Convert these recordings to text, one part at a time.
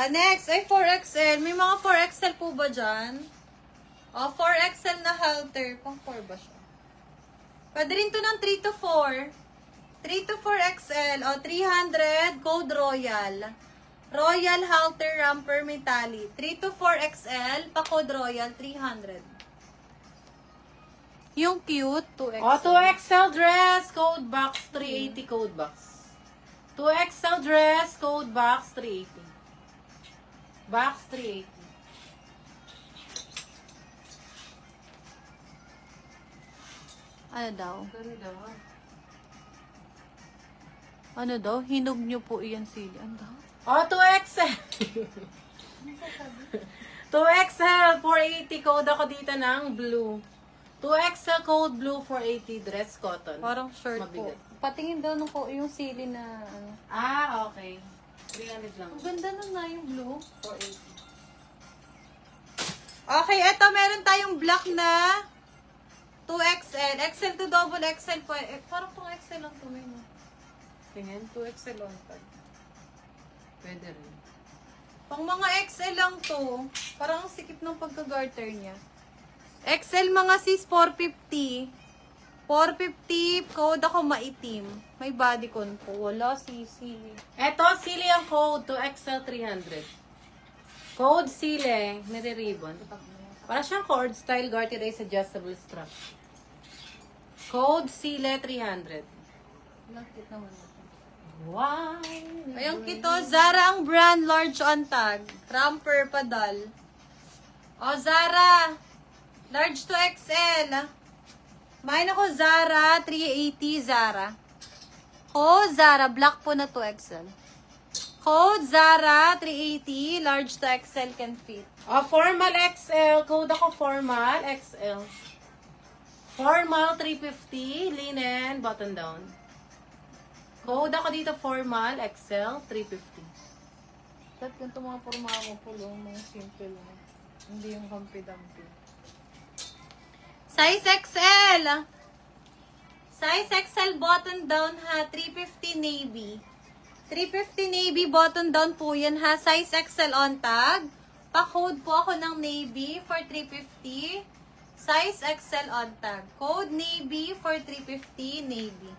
Next ay 4XL. May mga 4XL po ba dyan? 4XL na halter. Pang 4 ba siya? Pwede rin to ng 3 to 4. 3 to 4XL. 300. Code Royal. Royal halter ramper metallic. 3 to 4XL. Pa code Royal. 300. Yung cute. 2XL. 2XL dress. Code box 380 code box. 2XL dress. Code box 380. Box 380. Ano daw? Ganda. Ano daw? Hinog nyo po iyan sili. Ano daw? 2XL. 2XL 480 code ako dito ng blue. 2XL code blue 480 dress cotton. Parang shirt Mabigat. po. Patingin daw nung po yung sili na ano. Okay. 300 lang. Ang ganda nun na yung blue. 480. Okay, eto meron tayong black na 2XL. XL to double XL po. Parang pang XL lang to may no. Tingin. 2XL on tag. Pwede rin. Pang mga XL lang to. Parang ang sikip ng pagka-garter niya. XL mga sis 450. 450 code ako maitim. May bodycon po. Wala sisi. Eto, sili ang code to XL 300. Code sili, nire-ribbon. Para siyang cord style garter race adjustable strap. Code sili 300. Langkit naman ito. Wow! Ayun kito, Zara ang brand, large on tag. Ramper padal. Zara. Large to XL. Main ako Zara, 380 Zara. Zara, black po na to XL. Code Zara, 380, large to XL can fit. Formal XL. Code ako formal XL. Formal 350, linen, button down. Code ako dito formal XL 350. Dapat ganito mga forma mo po lang, mga simple lang. Hindi yung humpy-dumpy. Size XL. Size XL button down ha, 350 navy. 350 navy button down po yan ha. Size XL on tag. Pa-code po ako ng navy for 350. Size XL on tag. Code navy for 350 navy.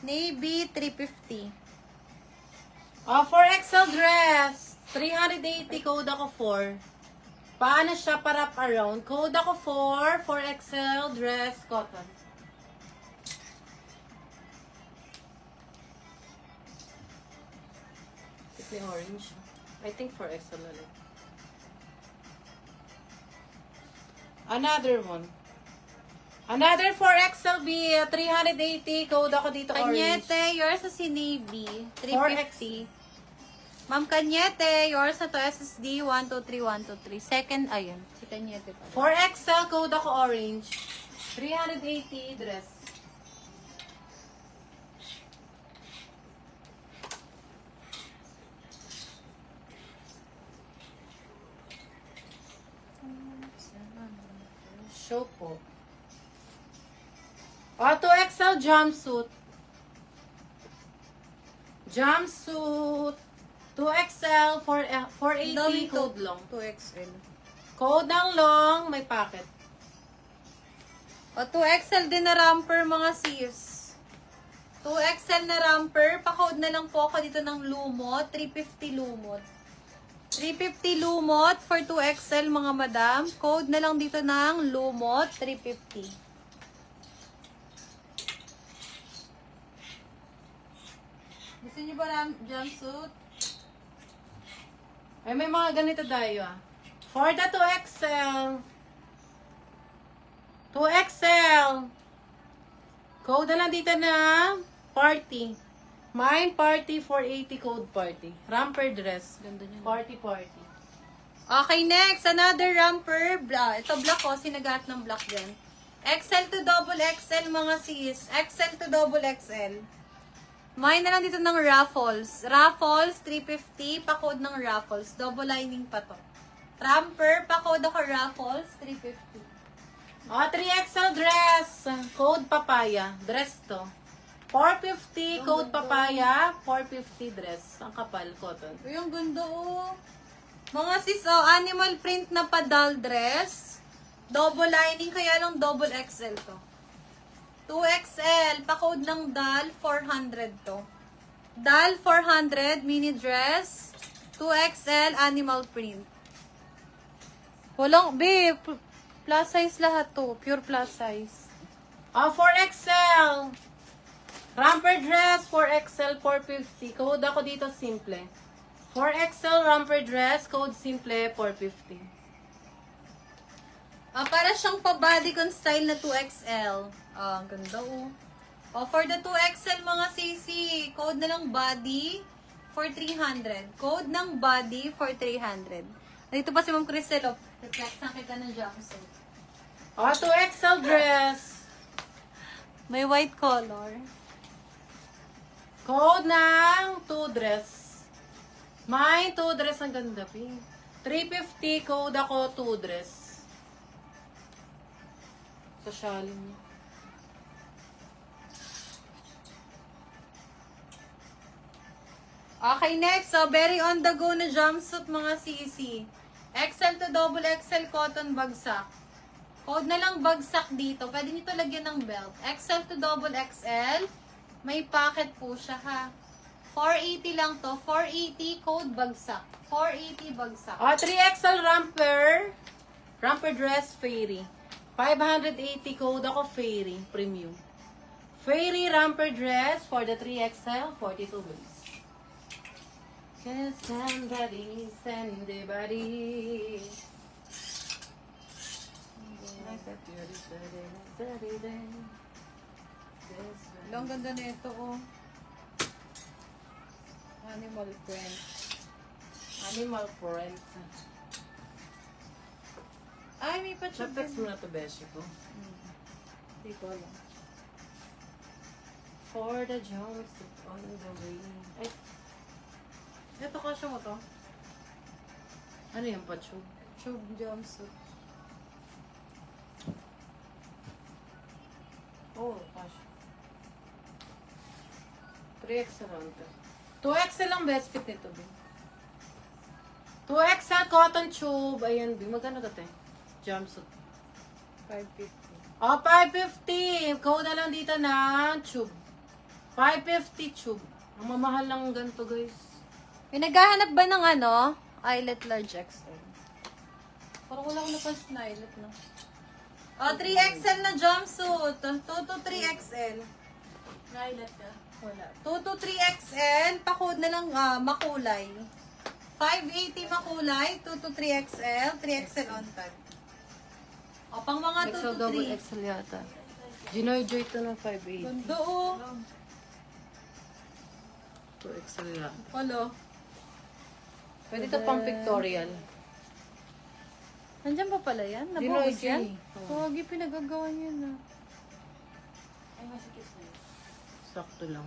Navy 350. 4XL dress. 380 code ako 4. Paano siya para wrap around? Code ako 4. 4XL dress cotton. Ito yung orange. I think 4XL ulit. Another one. Another 4XL be 380. Code ako dito orange. Kanyete, yours sa si Navy, 350. Ma'am Kanyete, yours na to SSD, 123123. Second, ayun, si Kanyete pa. 4XL code ako orange. 380 dress. Show po. 2XL jumpsuit. Jumpsuit. 2XL, 480 code long. 2XL. Code ng long, may pocket. 2XL din na ramper mga sis. 2XL na ramper, pa-code na lang po ako dito ng lumot, 350 lumot. 350 lumot for 2XL mga madam. Code na lang dito ng lumot, 350. Gusto niyo ba jumpsuit? Ay, may mga ganito tayo For the 2XL. 2XL. Code na lang dito na party. Mine party 480 code party. Ramper dress. Ganda niya. Party. Okay, next. Another ramper. Ito black ko. Sinagat ng black din. XL to double XL mga sis. XL to double XL. Mine na lang dito ng Raffles. Raffles, 350. Pa-code ng Raffles. Double lining pa to. Ramper, pa-code ako Raffles, 350. 3XL dress. Code papaya. Dress to. 450, code papaya. 450 dress. Ang kapal, cotton. Uy, ang ganda oh. Mga sis, animal print na padal dress. Double lining, kaya lang double XL to. 2XL, pa-code ng DAL, 400 to. DAL, 400, mini dress. 2XL, animal print. Walang, babe, plus size lahat to. Pure plus size. 4XL. Romper dress, 4XL, 450. Code ako dito, simple. 4XL romper dress, code simple, 450. Para siyang pa-bodycon style na 2XL. Ang ganda oh. For the 2XL mga sisi, code na lang body for 300. Code ng body for 300. Dito pa si Ma'am Cristel, oh. Reflex na kita ng jumpsuit. 2XL dress. May white color. Code ng 2 dress. May 2 dress ang ganda, Pi. 350, code ako 2 dress. Sosyalin niya. Okay, next. So, very on the go na jumpsuit mga sisi. XL to double XL cotton bagsak. Code na lang bagsak dito. Pwede nito lagyan ng belt. XL to double XL. May pocket po siya ha. 480 lang to. 480 code bagsak. 480 bagsak. 3XL romper. Romper dress, fairy. 580 code ako, fairy. Premium. Fairy romper dress for the 3XL, 42 base. Can somebody send the body? Ang ganda na ito oh. Animal print. Animal print. Ay, may pa-chop. Napex mo na to, beshi ko. Hindi ko alam. For the jumpsuit on the way. Ay, Ito kasya mo to. ano yung pachug? Tube jumpsuit. Oh, gosh. 3XL lang to. 2XL ang best fit nito, B. 2XL cotton tube. Ayan, B. Magkano to, te? Jumpsuit. 550. 550. Code na lang dito na tube. 550 tube. Ang mamahal lang ganito, guys. May naghahanap ba ng ano? Eyelet large XL. Parang wala ko napansin na eyelet na. 3XL na jumpsuit. 2 to 3XL. Eyelet ka? Wala. 2 to 3XL. Pa-code na lang makulay. 580 makulay. 2 to 3XL. 3XL on tag. Pang mga 2 XL to double 3. XL yata. Ginoy Joy to ng 580. Ganda oh. 2XL yata. Hello. Pwede to pang pictorial. Nandiyan pa pala yan? Ginoy Nabuhos yan? Joy. Huwag yung pinagagawa niya na. Sakto lang.